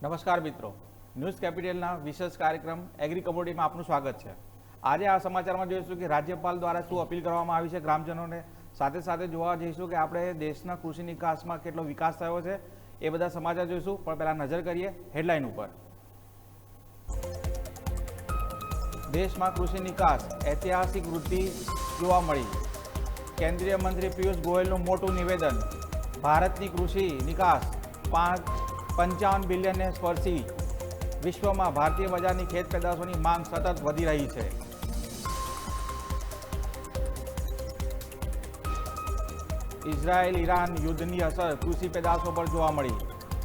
નમસ્કાર મિત્રો, ન્યૂઝ કેપિટલના વિશેષ કાર્યક્રમ એગ્રી કમોડિટીમાં આપનું સ્વાગત છે। આજે આ સમાચારમાં જોઈશું કે રાજ્યપાલ દ્વારા શું અપીલ કરવામાં આવી છે ગ્રામજનોને, સાથે સાથે જોવા જઈશું કે આપણે દેશના કૃષિ નિકાસમાં કેટલો વિકાસ થયો છે, એ બધા સમાચાર જોઈશું। પણ પહેલાં નજર કરીએ હેડલાઇન ઉપર। દેશમાં કૃષિ નિકાસ ઐતિહાસિક વૃદ્ધિ જોવા મળી। કેન્દ્રીય મંત્રી પિયુષ ગોયલનું મોટું નિવેદન, ભારતની કૃષિ નિકાસ 55 બિલિયનને સ્પર્શી। વિશ્વમાં ભારતીય બજારની ખેત પેદાશોની માંગ સતત વધી રહી છે। ઇઝરાયલ ઈરાન યુદ્ધની અસર કૃષિ પેદાશો પર જોવા મળી।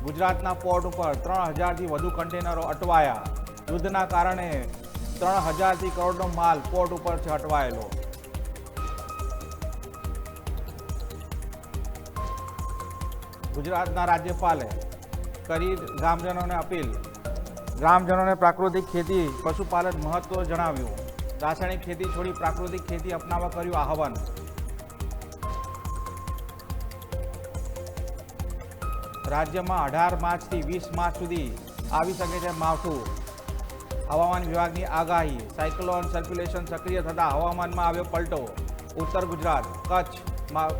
ગુજરાતના પોર્ટ ઉપર 3000થી વધુ કન્ટેનરો અટવાયા। યુદ્ધના કારણે 3000થી કરોડનો માલ પોર્ટ ઉપર છે અટવાયેલો। ગુજરાતના રાજ્યપાલે કરી ગ્રામજનોને અપીલ, ગ્રામજનોને પ્રાકૃતિક ખેતી પશુપાલન મહત્વ જણાવ્યું। રાસાયણિક ખેતી છોડી પ્રાકૃતિક ખેતી અપનાવવા કર્યું આહવાન। રાજ્યમાં 18 માર્ચથી 20 માર્ચ સુધી આવી શકે છે માવઠું। હવામાન વિભાગની આગાહી, સાયક્લોન સર્ક્યુલેશન સક્રિય થતાં હવામાનમાં આવ્યો પલટો। ઉત્તર ગુજરાત,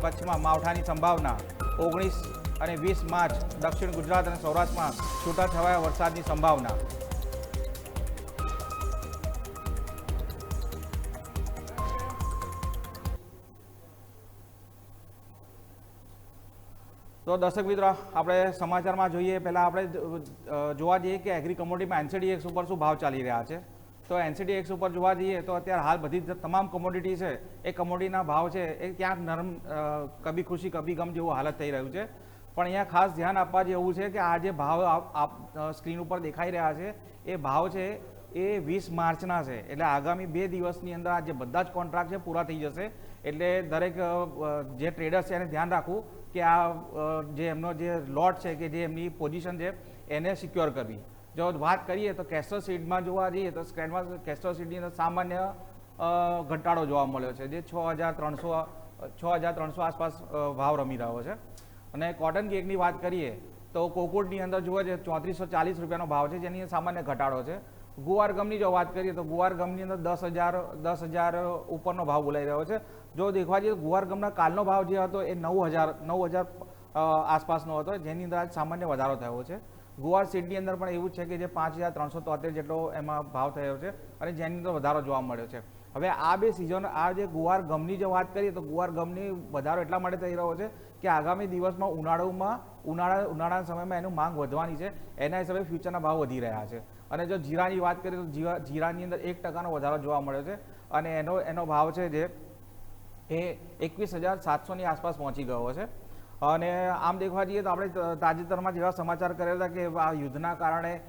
કચ્છમાં માવઠાની સંભાવના। 19 અને 20 માર્ચ દક્ષિણ ગુજરાત અને સૌરાષ્ટ્રમાં છૂટાછવાયા વરસાદની સંભાવના। તો દર્શક મિત્રો, આપણે સમાચારમાં જોઈએ પહેલાં આપણે જોવા જઈએ કે એગ્રી કમોડિટીમાં એનસીડીએક્સ ઉપર શું ભાવ ચાલી રહ્યા છે। તો એનસીડીએક્સ ઉપર જોવા જઈએ તો અત્યારે હાલ બધી તમામ કમોડિટી છે એ કમોડિટીના ભાવ છે એ ક્યાંક નરમ, કભી ખુશી કભી ગમ જેવું હાલત થઈ રહ્યું છે। પણ અહીંયા ખાસ ધ્યાન આપવા જેવું છે કે આ જે ભાવ સ્ક્રીન ઉપર દેખાઈ રહ્યા છે એ ભાવ છે એ 20 માર્ચના છે। એટલે આગામી 2 દિવસની અંદર આ જે બધા જ કોન્ટ્રાક્ટ છે પૂરા થઈ જશે। એટલે દરેક જે ટ્રેડર્સ છે એને ધ્યાન રાખવું કે આ જે એમનો જે લોટ છે કે જે એમની પોઝિશન છે એને સિક્યોર કરવી। જો વાત કરીએ તો કેસ્ટર સીડમાં જોવા જઈએ તો સ્ક્રેનમાં કેસ્ટર સીડની અંદર સામાન્ય ઘટાડો જોવા મળ્યો છે, જે 6300 આસપાસ ભાવ રમી રહ્યો છે। અને કોટન કેકની વાત કરીએ તો કોકુડની અંદર જોવા જઈએ 3440 રૂપિયાનો ભાવ છે, જેની સામાન્ય ઘટાડો છે। ગુવાર ગમની જો વાત કરીએ તો ગુવાર ગમની અંદર 10,000 ઉપરનો ભાવ બોલાઈ રહ્યો છે। જો દેખવા જઈએ તો ગુવાર ગમના કાલનો ભાવ જે હતો એ 9,000 આસપાસનો હતો, જેની અંદર આજ સામાન્ય વધારો થયો છે। ગુવાર સીડની અંદર પણ એવું છે કે જે 5,373 જેટલો એમાં ભાવ થયો છે અને જેની અંદર વધારો જોવા મળ્યો છે। હવે આ બે સિઝન, આ જે ગુવાર ગમની જો વાત કરીએ તો ગુવાર ગમની વધારો એટલા માટે થઈ રહ્યો છે કે આગામી દિવસમાં ઉનાળાના સમયમાં એનું માંગ વધવાની છે, એના હિસાબે ફ્યુચરના ભાવ વધી રહ્યા છે। અને જો જીરાની વાત કરીએ તો જીરાની અંદર 1% વધારો જોવા મળ્યો છે અને એનો ભાવ છે જે એ 21,700ની આસપાસ પહોંચી ગયો છે। અને આમ દેખવા જઈએ તો આપણે તાજેતરમાં જેવા સમાચાર કરેલા હતા કે આ યુદ્ધના કારણે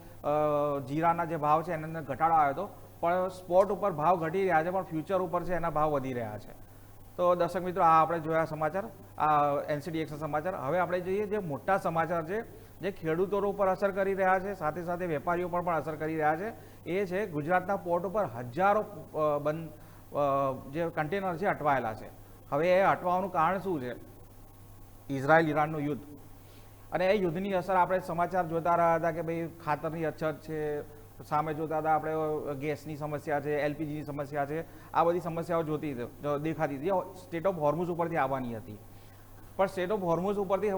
જીરાના જે ભાવ છે એની અંદર ઘટાડો આવ્યો હતો, પણ સ્પોટ ઉપર ભાવ ઘટી રહ્યા છે, પણ ફ્યુચર ઉપર છે એના ભાવ વધી રહ્યા છે। તો દર્શક મિત્રો, આ આપણે જોયા સમાચાર, આ એનસીડીએક્સના સમાચાર। હવે આપણે જોઈએ જે મોટા સમાચાર છે જે ખેડૂતો ઉપર અસર કરી રહ્યા છે, સાથે સાથે વેપારીઓ પર પણ અસર કરી રહ્યા છે, એ છે ગુજરાતના પોર્ટ ઉપર હજારો જે કન્ટેનર છે અટવાયેલા છે। હવે એ અટવાનું કારણ શું છે? ઇઝરાયલ ઈરાનનું યુદ્ધ, અને એ યુદ્ધની અસર આપણે સમાચાર જોતા રહ્યા હતા કે ભાઈ ખાતરની અછત છે, સામે જોતા હતા આપણે ગેસની સમસ્યા છે, એલપીજીની સમસ્યા છે, આ બધી સમસ્યાઓ દેખાતી હતી, સ્ટેટ ઓફ હોર્મુઝ ઉપરથી આવવાની હતી। પણ સ્ટેટ ઓફ હોર્મુઝ ઉપરથી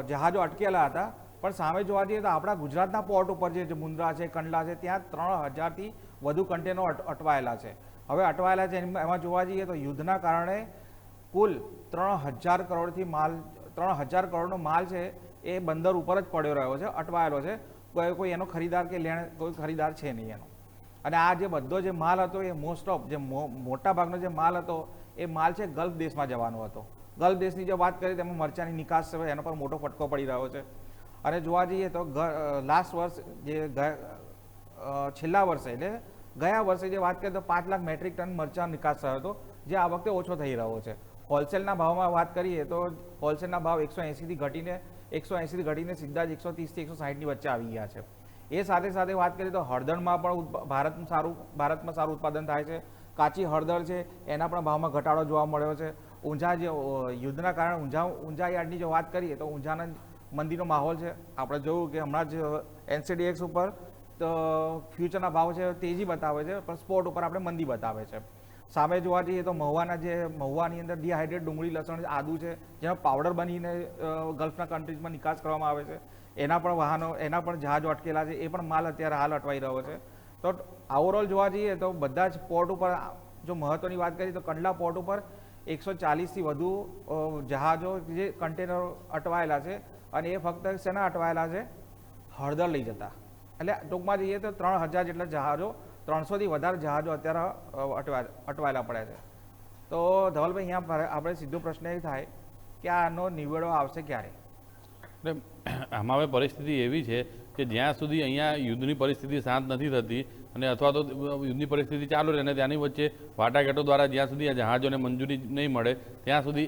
જહાજો અટકેલા હતા, પણ સામે જોવા જઈએ તો આપણા ગુજરાતના પોર્ટ ઉપર જે મુન્દ્રા છે, કંડલા છે, ત્યાં 3000થી વધુ કન્ટેનરો અટવાયેલા છે। હવે અટવાયેલા છે એમાં જોવા જઈએ તો યુદ્ધના કારણે કુલ 3000 કરોડનો માલ છે એ બંદર ઉપર જ પડ્યો રહ્યો છે, અટવાયેલો છે। કોઈ એનો ખરીદાર કે કોઈ ખરીદાર છે નહીં એનો। અને આ જે બધો જે માલ હતો એ મોસ્ટ ઓફ જે મોટા ભાગનો જે માલ હતો એ માલ છે ગલ્ફ દેશમાં જવાનો હતો। ગલ્ફ દેશની જો વાત કરીએ તેમાં મરચાંની નિકાસ છે એનો પર મોટો ફટકો પડી રહ્યો છે। અને જોવા જઈએ તો લાસ્ટ વર્ષ જે છેલ્લા વર્ષે એટલે ગયા વર્ષે જે વાત કરીએ તો 5 લાખ મેટ્રિક ટન મરચાં નિકાસ થયો હતો, જે આ વખતે ઓછો થઈ રહ્યો છે। હોલસેલના ભાવમાં વાત કરીએ તો હોલસેલના ભાવ 180થી ઘટીને સીધા જ 130થી 160ની વચ્ચે આવી ગયા છે। એ સાથે સાથે વાત કરીએ તો હળદરમાં પણ ભારતમાં સારું ઉત્પાદન થાય છે। કાચી હળદર છે એના પણ ભાવમાં ઘટાડો જોવા મળ્યો છે। ઊંઝા જે યુદ્ધના કારણે ઊંઝા યાર્ડની જો વાત કરીએ તો ઊંઝાના મંદીનો માહોલ છે. આપણે જોયું કે હમણાં જ NCDX ઉપર તો ફ્યુચરના ભાવ છે તેજી બતાવે છે, પણ સ્પોટ ઉપર આપણે મંદી બતાવે છે. સામે જોવા જઈએ તો મહુવાની અંદર ડિહાઇડ્રેટ ડુંગળી, લસણ, આદુ છે, જેનો પાવડર બનીને ગલ્ફના કન્ટ્રીઝમાં નિકાસ કરવામાં આવે છે. એના પણ જહાજો અટકેલા છે, એ પણ માલ અત્યારે હાલ અટવાઈ રહ્યો છે. તો ઓવરઓલ જોવા જઈએ તો બધા જ પોર્ટ ઉપર, જો મહત્વની વાત કરીએ તો કંડલા પોર્ટ ઉપર 140થી વધુ જહાજો જે કન્ટેનરો અટવાયેલા છે, અને એ ફક્ત શેના અટવાયેલા છે? હળદર લઈ જતા. એટલે ટૂંકમાં જઈએ તો 3000 જેટલા જહાજો, 300થી વધારે જહાજો અત્યારે અટવાયેલા પડ્યા છે. તો ધવલભાઈ, અહીંયા આપણે સીધો પ્રશ્ન એ થાય કે આનો નિવેડો આવશે ક્યારે? એટલે આમાં હવે પરિસ્થિતિ એવી છે કે જ્યાં સુધી અહીંયા યુદ્ધની પરિસ્થિતિ શાંત નથી થતી અને અથવા તો યુદ્ધની પરિસ્થિતિ ચાલુ રહે અને ત્યાંની વચ્ચે વાટાઘાટો દ્વારા જ્યાં સુધી આ જહાજોને મંજૂરી નહીં મળે ત્યાં સુધી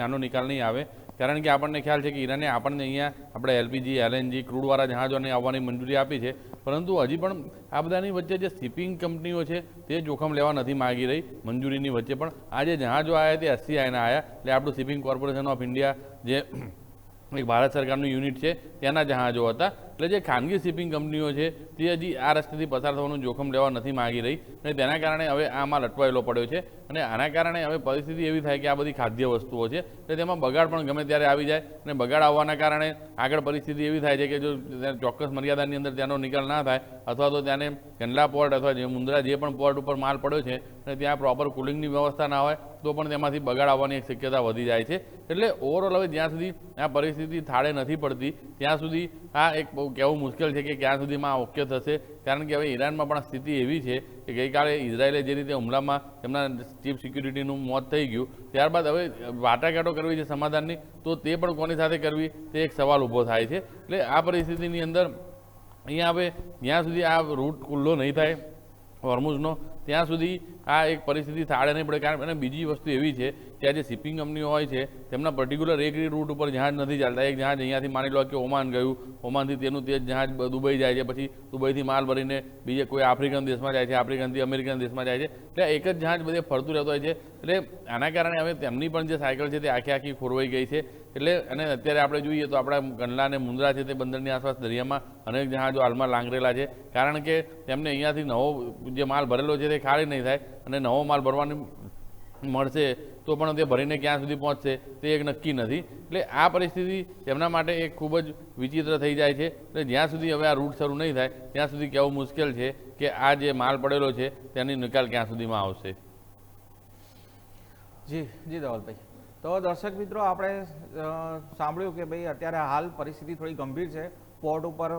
આનો નિકાલ નહીં આવે. કારણ કે આપણને ખ્યાલ છે કે ઈરાને આપણને અહીંયા આપણે LPG, LNG, ક્રૂડવાળા જહાજોને આવવાની મંજૂરી આપી છે, પરંતુ હજી પણ આ બધાની વચ્ચે જે શિપિંગ કંપનીઓ છે તે જોખમ લેવા નથી માગી રહી મંજૂરીની વચ્ચે. પણ આ જે જહાજો આવ્યા તે SCIના આવ્યા, એટલે આપણું શિપિંગ કોર્પોરેશન ઓફ ઇન્ડિયા જે એક ભારત સરકારનું યુનિટ છે તેના જહાજો હતા. એટલે જે ખાનગી શિપિંગ કંપનીઓ છે તે હજી આ રસ્તેથી પસાર થવાનું જોખમ લેવા નથી માગી રહી અને તેના કારણે હવે આ માલ અટવાયેલો પડ્યો છે. અને આના કારણે હવે પરિસ્થિતિ એવી થાય કે આ બધી ખાદ્ય વસ્તુઓ છે એટલે તેમાં બગાડ પણ ગમે ત્યારે આવી જાય અને બગાડ આવવાના કારણે આગળ પરિસ્થિતિ એવી થાય છે કે જો ચોક્કસ મર્યાદાની અંદર ત્યાંનો નિકાલ ના થાય અથવા તો ત્યાંને કંડલા પોર્ટ અથવા જે મુન્દ્રા જે પણ પોર્ટ ઉપર માલ પડ્યો છે અને ત્યાં પ્રોપર કુલિંગની વ્યવસ્થા ના હોય તો પણ તેમાંથી બગાડ આવવાની એક શક્યતા વધી જાય છે. એટલે ઓવરઓલ હવે જ્યાં સુધી આ પરિસ્થિતિ થાળે નથી પડતી ત્યાં સુધી આ એક બહુ કહેવું મુશ્કેલ છે કે ક્યાં સુધીમાં આ ઓકે થશે. કારણ કે હવે ઈરાનમાં પણ સ્થિતિ એવી છે કે ગઈકાલે ઇઝરાયેલે જે રીતે હુમલામાં તેમના ચીફ સિક્યુરિટીનું મોત થઈ ગયું, ત્યારબાદ હવે વાટાઘાટો કરવી છે સમાધાનની, તો તે પણ કોની સાથે કરવી તે એક સવાલ ઊભો થાય છે. એટલે આ પરિસ્થિતિની અંદર અહીંયા હવે જ્યાં સુધી આ રૂટ ખુલ્લો નહીં થાય હોર્મુઝનો ત્યાં સુધી આ એક પરિસ્થિતિ થાળે નહીં પડે. કારણ અને બીજી વસ્તુ એવી છે કે આ જે શિપિંગ કંપનીઓ હોય છે તેમના પર્ટિક્યુલર એક રૂટ ઉપર જહાજ નથી ચાલતા. એક જહાજ અહીંયાથી માની લો કે ઓમાન ગયું, ઓમાનથી તેનું તે જહાજ દુબઈ જાય છે, પછી દુબઈથી માલ ભરીને બીજે કોઈ આફ્રિકન દેશમાં જાય છે, આફ્રિકનથી અમેરિકન દેશમાં જાય છે. એટલે એક જ જહાજ બધે ફરતું રહેતો હોય છે. એટલે આના કારણે હવે તેમની પણ જે સાયકલ છે તે આખી ખોરવાઈ ગઈ છે. એટલે અને અત્યારે આપણે જોઈએ તો આપણા કંડલા અને મુન્દ્રા છે તે બંદરની આસપાસ દરિયામાં અનેક જહાજો હાલમાં લાંગરેલા છે. કારણ કે તેમને અહીંયાથી નવો જે માલ ભરેલો છે તે ખાલી નહીં થાય અને નવો માલ ભરવાની મળશે તો પણ તે ભરીને ક્યાં સુધી પહોંચશે તે એક નક્કી નથી. એટલે આ પરિસ્થિતિ તેમના માટે એક ખૂબ જ વિચિત્ર થઈ જાય છે. એટલે જ્યાં સુધી હવે આ રૂટ શરૂ નહીં થાય ત્યાં સુધી કહેવું મુશ્કેલ છે કે આ જે માલ પડેલો છે તેની નિકાલ ક્યાં સુધીમાં આવશે. જી ધવલભાઈ, તો દર્શક મિત્રો, આપણે સાંભળ્યું કે ભાઈ અત્યારે હાલ પરિસ્થિતિ થોડી ગંભીર છે. પોર્ટ ઉપર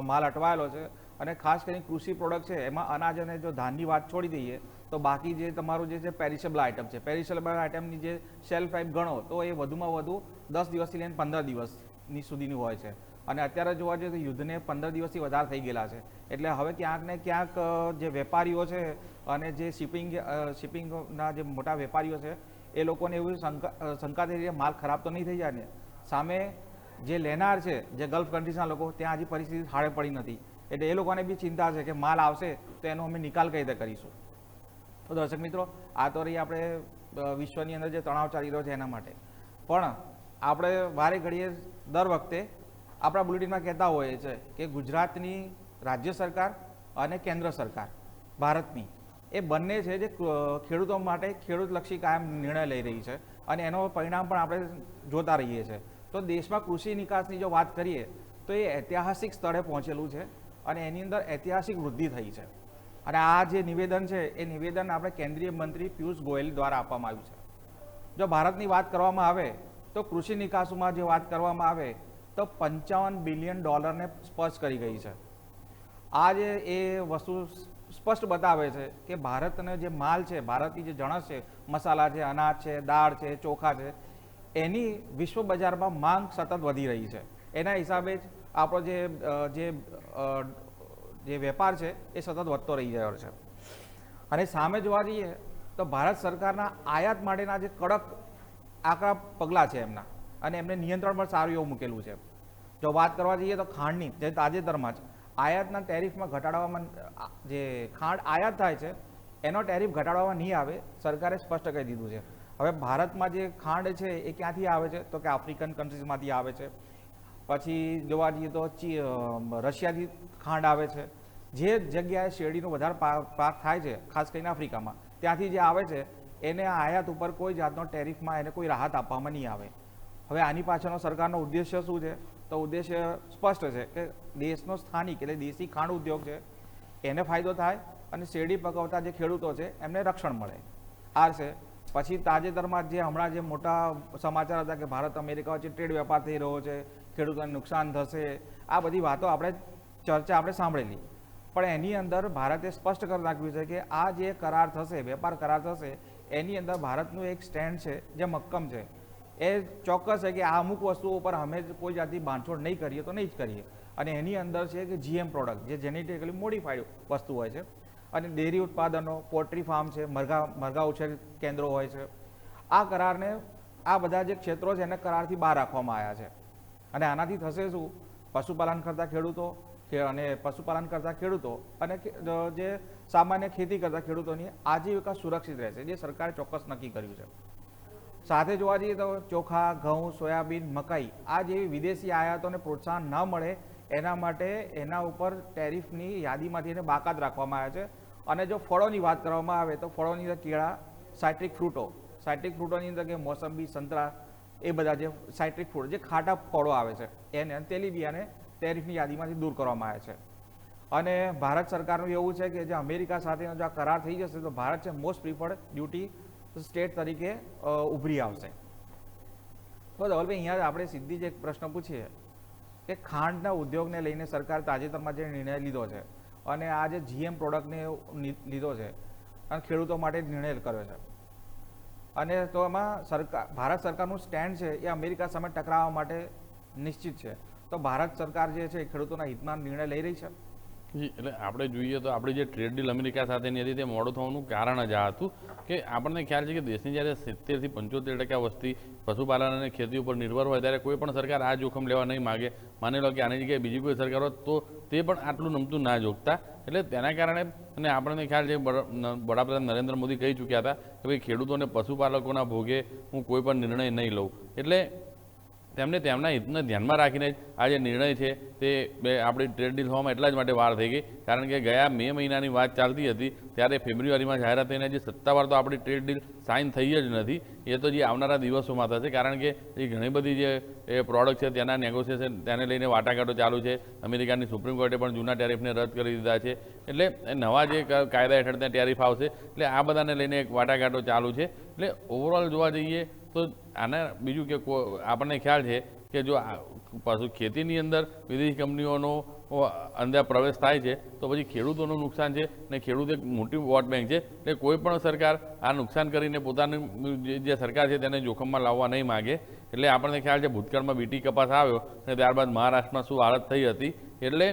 માલ અટવાયેલો છે અને ખાસ કરીને કૃષિ પ્રોડક્ટ છે એમાં અનાજ અને જો ધાનની વાત છોડી દઈએ તો બાકી જે તમારું જે છે પેરિશેબલ આઇટમ છે, પેરિશેબલ આઇટમની જે શેલ્ફ લાઈફ ગણો તો એ વધુમાં વધુ 10 દિવસથી લઈને 15 દિવસની સુધીની હોય છે. અને અત્યારે જોવા જઈએ તો યુદ્ધને 15 દિવસથી વધારે થઈ ગયેલા છે. એટલે હવે ક્યાંક ને ક્યાંક જે વેપારીઓ છે અને જે શિપિંગના જે મોટા વેપારીઓ છે એ લોકોને એવી શંકા થઈ રહી છે માલ ખરાબ તો નહીં થઈ જાય ને. સામે જે લેનાર છે, જે ગલ્ફ કન્ટ્રીઝના લોકો, ત્યાં હજી પરિસ્થિતિ થાળે પડી નથી. એટલે એ લોકોને બી ચિંતા છે કે માલ આવશે તો એનો અમે નિકાલ કઈ રીતે કરીશું. તો દર્શક મિત્રો, આ તો રહી આપણે વિશ્વની અંદર જે તણાવ ચાલી રહ્યો છે એના માટે. પણ આપણે વારે ઘડીએ દર વખતે આપણા બુલેટિનમાં કહેતા હોઈએ છીએ કે ગુજરાતની રાજ્ય સરકાર અને કેન્દ્ર સરકાર ભારતની એ બંને છે જે ખેડૂતો માટે ખેડૂતલક્ષી કાયમ નિર્ણય લઈ રહી છે અને એનો પરિણામ પણ આપણે જોતા રહીએ છીએ. તો દેશમાં કૃષિ નિકાસની જો વાત કરીએ તો એ ઐતિહાસિક સ્તરે પહોંચેલું છે અને એની અંદર ઐતિહાસિક વૃદ્ધિ થઈ છે. અને આ જે નિવેદન છે એ નિવેદન આપણે કેન્દ્રીય મંત્રી પિયુષ ગોયલ દ્વારા આપવામાં આવ્યું છે. જો ભારતની વાત કરવામાં આવે તો કૃષિ નિકાસમાં જે વાત કરવામાં આવે તો $55 બિલિયન સ્પર્શ કરી ગઈ છે. આ જે એ વસ્તુ સ્પષ્ટ બતાવે છે કે ભારતનો જે માલ છે, ભારતની જે જણસ છે, મસાલા છે, અનાજ છે, દાળ છે, ચોખા છે, એની વિશ્વ બજારમાં માંગ સતત વધી રહી છે. એના હિસાબે જ આપણો જે વેપાર છે એ સતત વધતો રહી રહ્યો છે. અને સામે જોવા જઈએ તો ભારત સરકારના આયાત માટેના જે કડક આકરા પગલાં છે એમના, અને એમને નિયંત્રણ પણ સારું એવું મૂકેલું છે. જો વાત કરવા જઈએ તો ખાંડની, જે તાજેતરમાં જ આયાતના ટેરિફમાં ઘટાડવામાં, જે ખાંડ આયાત થાય છે એનો ટેરિફ ઘટાડવામાં નહીં આવે, સરકારે સ્પષ્ટ કહી દીધું છે. હવે ભારતમાં જે ખાંડ છે એ ક્યાંથી આવે છે તો કે આફ્રિકન કન્ટ્રીઝમાંથી આવે છે. પછી જોવા જઈએ તો રશિયાથી ખાંડ આવે છે. જે જગ્યાએ શેરડીનો વધારે પાક થાય છે, ખાસ કરીને આફ્રિકામાં, ત્યાંથી જે આવે છે એને આયાત ઉપર કોઈ જાતનો ટેરિફમાં એને કોઈ રાહત આપવામાં નહીં આવે. હવે આની પાછળનો સરકારનો ઉદ્દેશ્ય શું છે? તો ઉદ્દેશ્ય સ્પષ્ટ છે કે દેશનો સ્થાનિક એટલે દેશી ખાંડ ઉદ્યોગ છે એને ફાયદો થાય અને શેરડી પકવતા જે ખેડૂતો છે એમને રક્ષણ મળે. આ છે. પછી તાજેતરમાં જે હમણાં જે મોટા સમાચાર હતા કે ભારત અમેરિકા વચ્ચે ટ્રેડ વેપાર થઈ રહ્યો છે, ખેડૂતોને નુકસાન થશે, આ બધી વાતો ચર્ચા આપણે સાંભળેલી. પણ એની અંદર ભારતે સ્પષ્ટ કરી નાખ્યું છે કે આ જે કરાર થશે, વેપાર કરાર થશે, એની અંદર ભારતનું એક સ્ટેન્ડ છે જે મક્કમ છે. એ ચોક્કસ છે કે આ અમુક વસ્તુઓ પર અમે કોઈ જાતની બાંધછોડ નહીં કરીએ તો નહીં જ કરીએ. અને એની અંદર છે કે GM પ્રોડક્ટ, જે જેનેટિકલી મોડિફાઈડ વસ્તુ હોય છે, અને ડેરી ઉત્પાદનો, પોલ્ટ્રી ફાર્મ છે, મરઘા ઉછેર કેન્દ્રો હોય છે, આ કરારને, આ બધા જે ક્ષેત્રો છે એને કરારથી બહાર રાખવામાં આવ્યા છે. અને આનાથી થશે શું? પશુપાલન કરતા ખેડૂતો અને જે સામાન્ય ખેતી કરતા ખેડૂતોની આજીવિકા સુરક્ષિત રહેશે, જે સરકારે ચોક્કસ નક્કી કર્યું છે. સાથે જોવા જઈએ તો ચોખા, ઘઉં, સોયાબીન, મકાઈ, આ જેવી વિદેશી આયાતોને પ્રોત્સાહન ન મળે એના માટે એના ઉપર ટેરિફની યાદીમાંથી એને બાકાત રાખવામાં આવ્યા છે. અને જો ફળોની વાત કરવામાં આવે તો ફળોની અંદર કેળા, સાઇટ્રિક ફ્રૂટોની અંદર કે મોસંબી, સંતરા, એ બધા જે સાઇટ્રિક ફ્રૂટ, જે ખાટા ફળો આવે છે, એને તેલીબિયાને ટેરિફની યાદીમાંથી દૂર કરવામાં આવે છે. અને ભારત સરકારનું એવું છે કે જે અમેરિકા સાથેનો જો આ કરાર થઈ જશે તો ભારત છે મોસ્ટ પ્રિફર્ડ ડ્યુટી સ્ટેટ તરીકે ઉભરી આવશે. તો ધવલભાઈ, અહીંયા આપણે સીધી જ એક પ્રશ્ન પૂછીએ કે ખાંડના ઉદ્યોગને લઈને સરકાર તાજેતરમાં જે નિર્ણય લીધો છે અને આ જે GM પ્રોડક્ટને લીધો છે અને ખેડૂતો માટે નિર્ણય કર્યો છે, અને તો એમાં ભારત સરકારનું સ્ટેન્ડ છે એ અમેરિકા સામે ટકરાવવા માટે નિશ્ચિત છે. તો ભારત સરકાર જે છે એ ખેડૂતોના હિતમાં નિર્ણય લઈ રહી છે. જી, એટલે આપણે જોઈએ તો આપણી જે ટ્રેડ ડીલ અમેરિકા સાથેની હતી તે મોડું થવાનું કારણ જ આ હતું કે આપણને ખ્યાલ છે કે દેશની જ્યારે 70 થી 75% વસ્તી પશુપાલન અને ખેતી ઉપર નિર્ભર હોય ત્યારે કોઈ પણ સરકાર આ જોખમ લેવા નહીં માગે. માની લો કે આની જગ્યાએ બીજી કોઈ સરકાર હોત તો તે પણ આટલું નમતું ના જોગતા. એટલે તેના કારણે અને આપણને ખ્યાલ છે વડાપ્રધાન નરેન્દ્ર મોદી કહી ચૂક્યા હતા કે ભાઈ ખેડૂતોને પશુપાલકોના ભોગે હું કોઈ પણ નિર્ણય નહીં લઉં. એટલે તેમને તેમના હિતને ધ્યાનમાં રાખીને જ આ જે નિર્ણય છે તે આપણી ટ્રેડ ડીલ થવામાં એટલા જ માટે વાર થઈ ગઈ. કારણ કે ગયા મે મહિનાની વાત ચાલતી હતી ત્યારે ફેબ્રુઆરીમાં જાહેરાત થઈને જે સત્તાવાર તો આપણી ટ્રેડ ડીલ સાઇન થઈ જ નથી. એ તો જે આવનારા દિવસોમાં થશે, કારણ કે એ ઘણી બધી જે પ્રોડક્ટ છે તેના નેગોશિએશન તેને લઈને વાટાઘાટો ચાલુ છે. અમેરિકાની સુપ્રીમ કોર્ટે પણ જૂના ટેરિફને રદ કરી દીધા છે. એટલે નવા જે કાયદા હેઠળ ત્યાં ટેરિફ આવશે, એટલે આ બધાને લઈને એક વાટાઘાટો ચાલુ છે. એટલે ઓવરઓલ જોવા જઈએ તો આના બીજું કે આપણને ખ્યાલ છે કે જો પાછું ખેતીની અંદર વિદેશી કંપનીઓનો અંદર પ્રવેશ થાય છે તો પછી ખેડૂતોનું નુકસાન છે, અને ખેડૂત એક મોટી વોટ બેંક છે. એટલે કોઈ પણ સરકાર આ નુકસાન કરીને પોતાની જે સરકાર છે તેને જોખમમાં લાવવા નહીં માગે. એટલે આપણને ખ્યાલ છે ભૂતકાળમાં BT કપાસ આવ્યો અને ત્યારબાદ મહારાષ્ટ્રમાં શું હાલત થઈ હતી. એટલે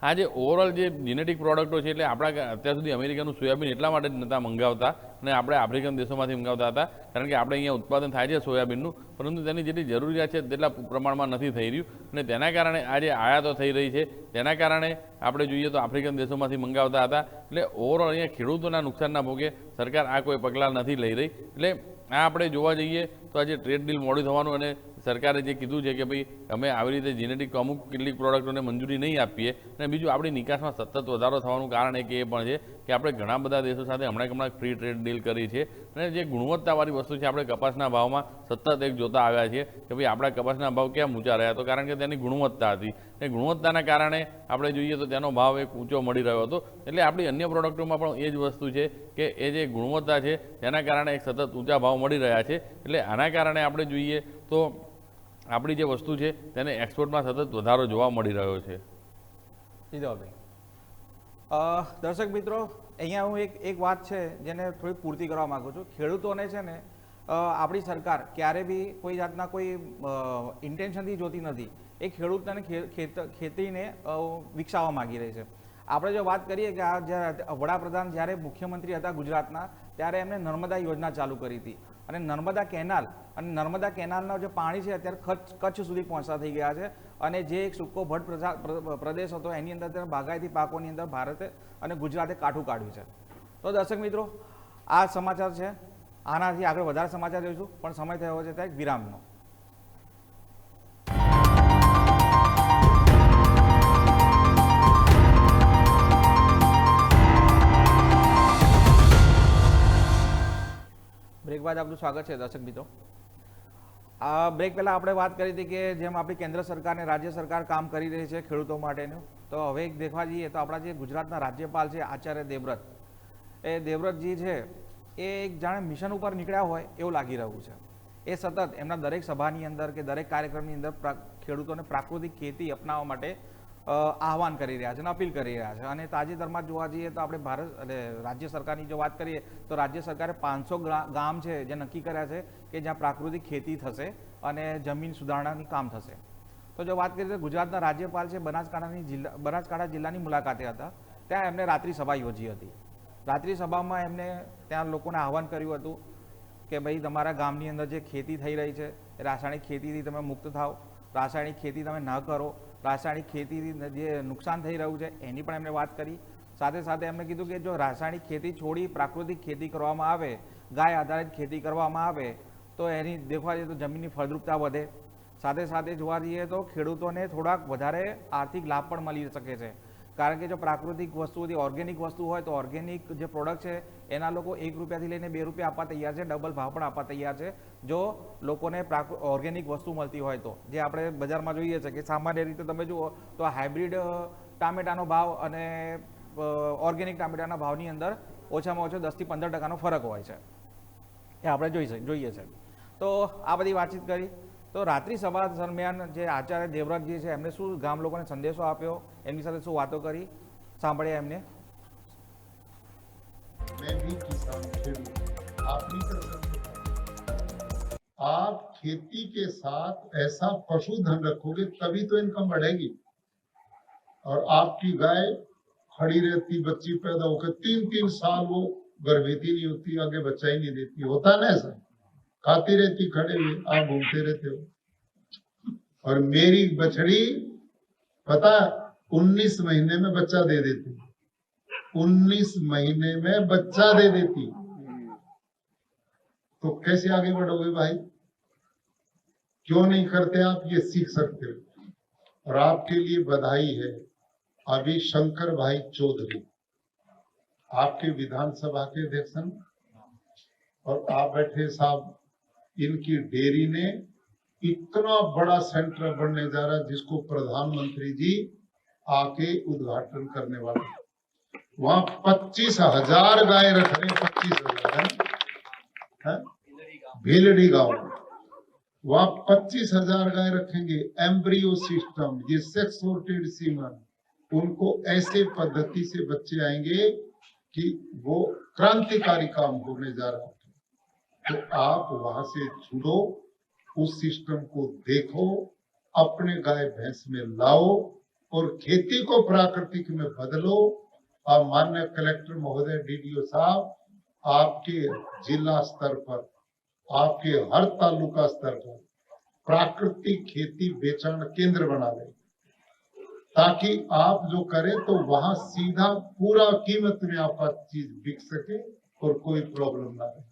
આ જે ઓવરઓલ જે જેનેટિક પ્રોડક્ટો છે, એટલે આપણા અત્યાર સુધી અમેરિકાનું સોયાબીન એટલા માટે જ નહોતા મંગાવતા અને આપણે આફ્રિકન દેશોમાંથી મંગાવતા હતા, કારણ કે આપણે અહીંયા ઉત્પાદન થાય છે સોયાબીનનું, પરંતુ તેની જેટલી જરૂરિયાત છે તેટલા પ્રમાણમાં નથી થઈ રહ્યું. અને તેના કારણે આ જે આયાતો થઈ રહી છે તેના કારણે આપણે જોઈએ તો આફ્રિકન દેશોમાંથી મંગાવતા હતા. એટલે ઓવરઓલ અહીંયા ખેડૂતોના નુકસાનના ભોગે સરકાર આ કોઈ પગલાં નથી લઈ રહી. એટલે આ આપણે જોવા જઈએ તો આજે ટ્રેડ ડીલ મોડી થવાનું અને સરકારે જે કીધું છે કે ભાઈ અમે આવી રીતે જેનેટિક અમુક કેટલીક પ્રોડક્ટોને મંજૂરી નહીં આપીએ. અને બીજું આપણી નિકાસમાં સતત વધારો થવાનું કારણ એક એ પણ છે કે આપણે ઘણા બધા દેશો સાથે હમણાં ફ્રી ટ્રેડ ડીલ કરી છે. અને જે ગુણવત્તાવાળી વસ્તુ છે, આપણે કપાસના ભાવમાં સતત એક જોતા આવ્યા છીએ કે ભાઈ આપણા કપાસના ભાવ કેમ ઊંચા રહ્યા? તો કારણ કે તેની ગુણવત્તા હતી. એ ગુણવત્તાના કારણે આપણે જોઈએ તો તેનો ભાવ એક ઊંચો મળી રહ્યો હતો. એટલે આપણી અન્ય પ્રોડક્ટોમાં પણ એ જ વસ્તુ છે કે એ જે ગુણવત્તા છે તેના કારણે એક સતત ઊંચા ભાવ મળી રહ્યા છે. એટલે આના કારણે આપણે જોઈએ તો આપણી જે વસ્તુ છે તેને એક્સપોર્ટમાં સતત વધારો જોવા મળી રહ્યો છે. દર્શક મિત્રો, અહીંયા હું એક વાત છે જેને થોડી પૂર્તિ કરવા માગું છું. ખેડૂતોને છે ને આપણી સરકાર ક્યારે બી કોઈ જાતના કોઈ ઇન્ટેન્શનથી જોતી નથી. એ ખેડૂતને ખેતીને વિકસાવવા માગી રહી છે. આપણે જો વાત કરીએ કે આ વડાપ્રધાન જ્યારે મુખ્યમંત્રી હતા ગુજરાતના, ત્યારે એમણે નર્મદા યોજના ચાલુ કરી હતી. અને નર્મદા કેનાલના જે પાણી છે અત્યારે કચ્છ સુધી પહોંચતા થઈ ગયા છે. અને જે એક સૂકો ભટ્ટ પ્રદેશ હતો એની અંદર બાગાયતી પાકોની અંદર ભારતે અને ગુજરાતે કાઠું કાઢ્યું છે. તો દર્શક મિત્રો, આ સમાચાર છે. આનાથી આગળ વધારે સમાચાર જોઈશું, પણ સમય થયો છે ત્યાં વિરામનો. બાદ આપનું સ્વાગત છે દર્શક મિત્રો. આ બ્રેક પહેલાં આપણે વાત કરી હતી કે જેમ આપણી કેન્દ્ર સરકાર અને રાજ્ય સરકાર કામ કરી રહી છે ખેડૂતો માટેનું, તો હવે એક દેખવા જઈએ તો આપણા જે ગુજરાતના રાજ્યપાલ છે આચાર્ય દેવવ્રત, એ દેવવ્રતજી છે એ એક જાણે મિશન ઉપર નીકળ્યા હોય એવું લાગી રહ્યું છે. એ સતત એમના દરેક સભાની અંદર કે દરેક કાર્યક્રમની અંદર ખેડૂતોને પ્રાકૃતિક ખેતી અપનાવવા માટે આહવાન કરી રહ્યા છે અને અપીલ કરી રહ્યા છે. અને તાજેતરમાં જોવા જઈએ તો આપણે ભારત એટલે રાજ્ય સરકારની જો વાત કરીએ તો રાજ્ય સરકારે 500 ગામ છે જે નક્કી કર્યા છે કે જ્યાં પ્રાકૃતિક ખેતી થશે અને જમીન સુધારણાનું કામ થશે. તો જો વાત કરીએ તો ગુજરાતના રાજ્યપાલ છે બનાસકાંઠા જિલ્લાની મુલાકાતે હતા. ત્યાં એમને રાત્રિ સભા યોજી હતી. રાત્રિ સભામાં એમને ત્યાં લોકોને આહવાન કર્યું હતું કે ભાઈ તમારા ગામની અંદર જે ખેતી થઈ રહી છે એ રાસાયણિક ખેતીથી તમે મુક્ત થાઓ, રાસાયણિક ખેતી તમે ન કરો, રાસાયણિક ખેતીથી જે નુકસાન થઈ રહ્યું છે એની પણ એમણે વાત કરી. સાથે સાથે એમણે કીધું કે જો રાસાયણિક ખેતી છોડી પ્રાકૃતિક ખેતી કરવામાં આવે, ગાય આધારિત ખેતી કરવામાં આવે તો એની દેખવા જઈએ તો જમીનની ફળદ્રુપતા વધે. સાથે સાથે જોવા જઈએ તો ખેડૂતોને થોડાક વધારે આર્થિક લાભ પણ મળી શકે છે. કારણ કે જો પ્રાકૃતિક વસ્તુઓથી ઓર્ગેનિક વસ્તુ હોય તો ઓર્ગેનિક જે પ્રોડક્ટ છે એના લોકો 1 રૂપિયાથી લઈને 2 રૂપિયા આપવા તૈયાર છે, ડબલ ભાવ પણ આપવા તૈયાર છે જો લોકોને ઓર્ગેનિક વસ્તુ મળતી હોય તો. જે આપણે બજારમાં જોઈએ છે કે સામાન્ય રીતે તમે જુઓ તો હાઇબ્રિડ ટામેટાનો ભાવ અને ઓર્ગેનિક ટામેટાના ભાવની અંદર ઓછામાં ઓછો 10 થી 15% ફરક હોય છે, એ આપણે જોઈએ છે. તો આ બધી વાતચીત કરી. તો રાત્રિ સભા દરમિયાન જે આચાર્ય દેવવ્રતજી છે એમને શું ગામ લોકોને સંદેશો આપ્યો, એમની સાથે શું વાતો કરી, સાંભળ્યા એમને. मैं भी किसान खेडूत, आप भी कर सकते हैं। आप खेती के साथ ऐसा पशुधन रखोगे तभी तो इनकम बढ़ेगी। और आपकी गाय खड़ी रहती, बच्ची पैदा होकर 3-3 साल वो गर्भवती नहीं होती, आगे बच्चा ही नहीं देती, होता ना ऐसा, खाती रहती खड़े हुए, आप घूमते रहते हो। और मेरी बछड़ी पता 19 महीने में बच्चा दे देती, 19 महीने में बच्चा दे देती, तो कैसे आगे बढ़ोगे भाई? क्यों नहीं करते आप? ये सीख सकते हो। और आपके लिए बधाई है, अभी शंकर भाई चौधरी आपके विधानसभा के अध्यक्ष और आप बैठे साहब, इनकी डेयरी ने इतना बड़ा सेंटर बनने जा रहा है जिसको प्रधानमंत्री जी आके उद्घाटन करने वाले। वहां 25,000 गाय रख रहे हैं, 25,000 भीलड़ी गांव में वहां 25,000 गाय रखेंगे। एम्ब्रियो सिस्टम, ये सेक्स सॉर्टेड सीमन, उनको ऐसे पद्धति से बच्चे आएंगे कि वो क्रांतिकारी काम होने जा रहा है। तो आप वहां से जुड़ो, उस सिस्टम को देखो, अपने गाय भैंस में लाओ और खेती को प्राकृतिक में बदलो। आप माननीय कलेक्टर महोदय, डीडीओ साहब, आपके जिला स्तर पर, आपके हर तालुका स्तर पर प्राकृतिक खेती बेचन केंद्र बना रहे, ताकि आप जो करें तो वहां सीधा पूरा कीमत में आपका चीज बिक सके और कोई प्रॉब्लम ना रहे।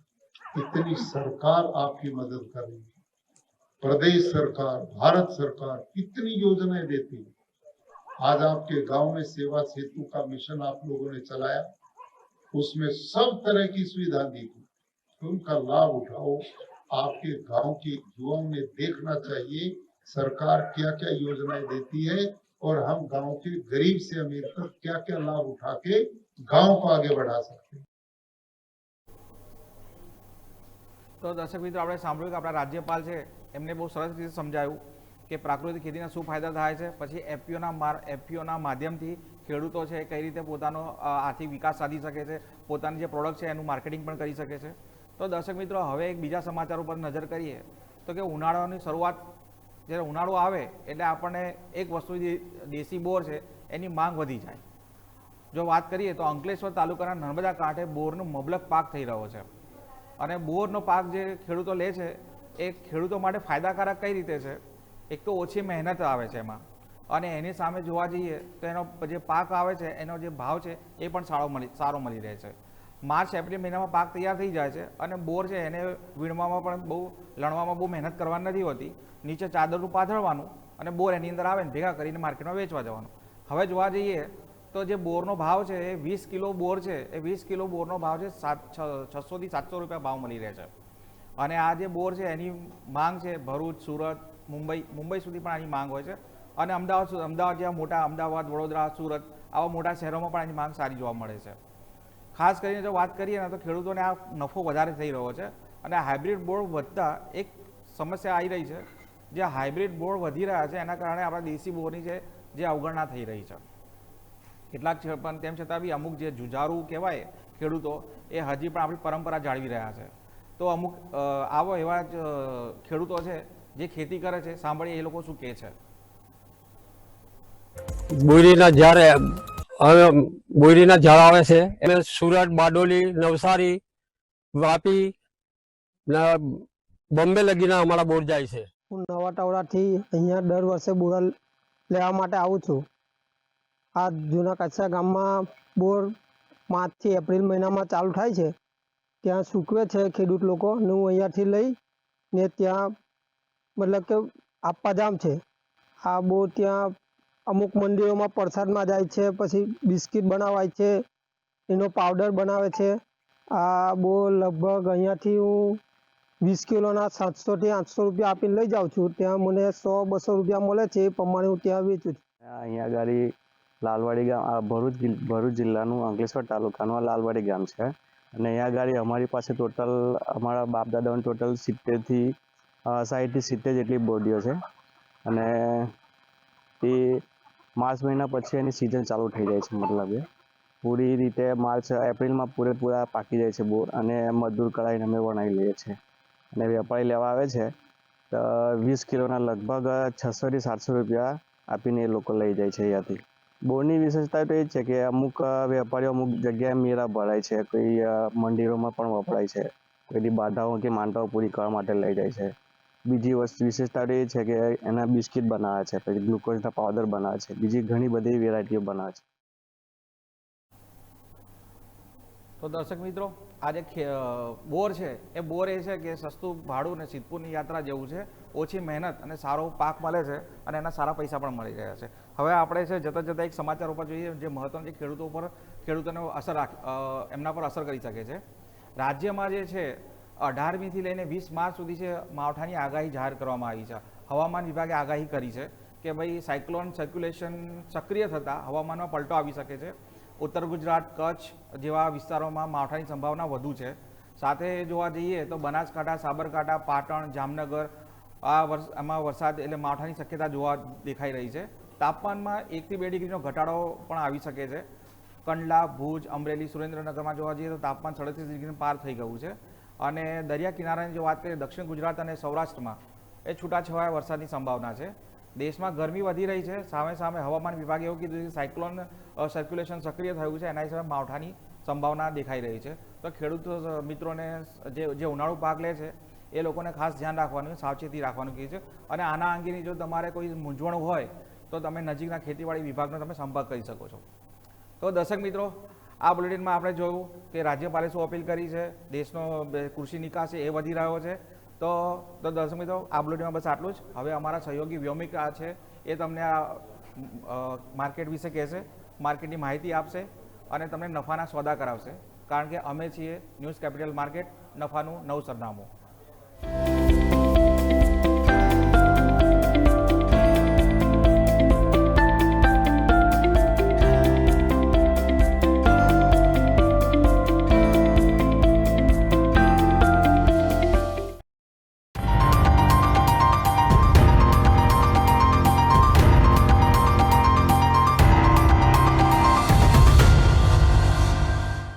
इतनी सरकार आपकी मदद कर रही है, प्रदेश सरकार, भारत सरकार कितनी योजनाएं देती है। आज आपके गांव में सेवा सेतु का मिशन आप लोगों ने चलाया, उसमें सब तरह की सुविधा दी थी, उनका लाभ उठाओ। आपके गांव के युवाओं ने देखना चाहिए सरकार क्या क्या योजनाएं देती है और हम गांव के गरीब से अमीर तक क्या क्या लाभ उठा के गांव को आगे बढ़ा सकते हैं। તો દર્શક મિત્રો, આપણે સાંભળ્યું કે આપણા રાજ્યપાલ છે એમને બહુ સરસ રીતે સમજાવ્યું કે પ્રાકૃતિક ખેતીના શું ફાયદા થાય છે, પછી એફપીઓના માધ્યમથી ખેડૂતો છે કઈ રીતે પોતાનો આર્થિક વિકાસ સાધી શકે છે, પોતાની જે પ્રોડક્ટ છે એનું માર્કેટિંગ પણ કરી શકે છે. તો દર્શક મિત્રો, હવે એક બીજા સમાચાર ઉપર નજર કરીએ તો કે ઉનાળાની શરૂઆત, જ્યારે ઉનાળો આવે એટલે આપણને એક વસ્તુ દેશી બોર છે એની માંગ વધી જાય. જો વાત કરીએ તો અંકલેશ્વર તાલુકાના નર્મદા કાંઠે બોરનો મબલક પાક થઈ રહ્યો છે. અને બોરનો પાક જે ખેડૂતો લે છે એ ખેડૂતો માટે ફાયદાકારક કઈ રીતે છે? એક તો ઓછી મહેનત આવે છે એમાં, અને એની સામે જોવા જઈએ તો એનો જે પાક આવે છે એનો જે ભાવ છે એ પણ સારો મળી રહે છે. માર્ચ એપ્રિલ મહિનામાં પાક તૈયાર થઈ જાય છે અને બોર છે એને વીણવામાં પણ લણવામાં બહુ મહેનત કરવાની નથી હોતી. નીચે ચાદરનું પાથરવાનું અને બોર એની અંદર આવે ને ભેગા કરીને માર્કેટમાં વેચવા જવાનું. હવે જોવા જઈએ તો જે બોરનો ભાવ છે એ 20 કિલો બોર છે, એ 20 કિલો બોરનો ભાવ છે 600 થી 700 રૂપિયા ભાવ મળી રહે છે. અને આ જે બોર છે એની માંગ છે ભરૂચ, સુરત, મુંબઈ સુધી પણ આની માંગ હોય છે અને અમદાવાદ જેવા મોટા અમદાવાદ, વડોદરા, સુરત આવા મોટા શહેરોમાં પણ આની માંગ સારી જોવા મળે છે. ખાસ કરીને જો વાત કરીએ ને તો ખેડૂતોને આ નફો વધારે થઈ રહ્યો છે અને હાઇબ્રિડ બોર વધતા એક સમસ્યા આવી રહી છે. જે હાઇબ્રિડ બોર વધી રહ્યા છે એના કારણે આપણા દેશી બોરની જે અવગણના થઈ રહી છે. કેટલાક છે પણ તેમ છતાં બી અમુક જે જુજારુ કહેવાય ખેડૂતો એ હજી પણ આપણી પરંપરા જાળવી રહ્યા છે. તો અમુક એવા જ ખેડૂતો છે જે ખેતી કરે છે, સાંભળીએ એ લોકો શું કહે છે. બોરીના ઝાડ આવે છે એમ સુરત, બારડોલી, નવસારી, વાપી, બોમ્બે લગીના અમારા બોર જાય છે. હું નવા ટાવડાથી અહીંયા દર વર્ષે બોર લેવા માટે આવું છું. આ જૂના કચ્છા ગામમાં બોર માર્ચથી એપ્રિલ મહિનામાં ચાલુ થાય છે. ત્યાં સૂકવે છે ખેડૂત લોકો અને હું અહીંયાથી લઈ ને ત્યાં મતલબ કે આપવા જામ છે. આ બોર ત્યાં અમુક મંદિરોમાં પ્રસાદમાં જાય છે, પછી બિસ્કિટ બનાવાય છે, એનો પાવડર બનાવે છે. આ બોર લગભગ અહીંયાથી હું 20 કિલોના 700 થી 800 રૂપિયા આપીને લઈ જાઉં છું. ત્યાં મને 100-200 રૂપિયા મળે છે, એ પ્રમાણે હું ત્યાં વેચું છું. અહીંયા આગળ લાલવાડી ગામ, ભરૂચ જિલ્લાનું અંકલેશ્વર તાલુકાનું આ લાલવાડી ગામ છે અને અહીંયા આગળ અમારી પાસે ટોટલ અમારા બાપ દાદાઓની ટોટલ 60 થી 70 જેટલી બોડીઓ છે અને તે માર્ચ મહિના પછી એની સિઝન ચાલુ થઈ જાય છે. મતલબ એ પૂરી રીતે માર્ચ એપ્રિલમાં પૂરેપૂરા પાકી જાય છે બોર અને મજદૂર કરાવીને અમે વણાવી લઈએ છીએ અને વેપારી લેવા આવે છે તો 20 કિલોના લગભગ 600 થી 700 રૂપિયા આપીને એ લોકો લઈ જાય છે અહીંયાથી. બોરની વિશેષતા તો એ જ છે કે અમુક વેપારીઓ અમુક જગ્યાએ મેળા ભરાય છે, કોઈ મંદિરોમાં પણ વપરાય છે, કોઈ બાધાઓ કે માનતાઓ પૂરી કરવા માટે લઈ જાય છે. બીજી વિશેષતા તો એ છે કે એના બિસ્કિટ બનાવે છે, પછી ગ્લુકોઝના પાવડર બનાવે છે, બીજી ઘણી બધી વેરાયટીઓ બનાવે છે. તો દર્શક મિત્રો, આ જે બોર છે એ બોર એ છે કે સસ્તું ભાડું અને સિદ્ધપુરની યાત્રા જેવું છે. ઓછી મહેનત અને સારો પાક મળે છે અને એના સારા પૈસા પણ મળી રહ્યા છે. હવે આપણે છે જતા એક સમાચાર ઉપર જોઈએ જે મહત્વનું જે ખેડૂતોને એમના પર અસર કરી શકે છે. રાજ્યમાં જે છે 18મીથી લઈને 20 માર્ચ સુધી છે માવઠાની આગાહી જાહેર કરવામાં આવી છે. હવામાન વિભાગે આગાહી કરી છે કે ભાઈ સાયક્લોન સર્ક્યુલેશન સક્રિય થતાં હવામાનમાં પલટો આવી શકે છે. ઉત્તર ગુજરાત, કચ્છ જેવા વિસ્તારોમાં માવઠાની સંભાવના વધુ છે. સાથે જોવા જઈએ તો બનાસકાંઠા, સાબરકાંઠા, પાટણ, જામનગર આમાં વરસાદ એટલે માવઠાની શક્યતા જોવા દેખાઈ રહી છે. તાપમાનમાં 1 થી 2 ડિગ્રીનો ઘટાડો પણ આવી શકે છે. કંડલા, ભુજ, અમરેલી, સુરેન્દ્રનગરમાં જોવા જઈએ તો તાપમાન 37 ડિગ્રીને પાર થઈ ગયું છે અને દરિયા કિનારાની જો વાત કરીએ દક્ષિણ ગુજરાત અને સૌરાષ્ટ્રમાં એ છૂટાછવાયા વરસાદની સંભાવના છે. દેશમાં ગરમી વધી રહી છે. સામે હવામાન વિભાગે એવું કીધું કે સાયક્લોન સર્ક્યુલેશન સક્રિય થયું છે, એના હિસાબે માવઠાની સંભાવના દેખાઈ રહી છે. તો ખેડૂત મિત્રોને જે ઉનાળુ પાક લે છે એ લોકોને ખાસ ધ્યાન રાખવાનું, સાવચેતી રાખવાનું કહે છે. અને આના અંગેની જો તમારે કોઈ મૂંઝવણ હોય તો તમે નજીકના ખેતીવાડી વિભાગનો તમે સંપર્ક કરી શકો છો. તો દર્શક મિત્રો, આ બુલેટિનમાં આપણે જોયું કે રાજ્યપાલે શું અપીલ કરી છે, દેશનો કૃષિ નિકાસ છે એ વધી રહ્યો છે. તો દર્શક મિત્રો, આ બુલેટિનમાં બસ આટલું જ. હવે અમારા સહયોગી વ્યોમિકા છે એ તમને આ માર્કેટ વિશે કહેશે, માર્કેટની માહિતી આપશે અને તમને નફાના સોદા કરાવશે, કારણ કે અમે છીએ ન્યૂઝ કેપિટલ માર્કેટ, નફાનું નવું સરનામું.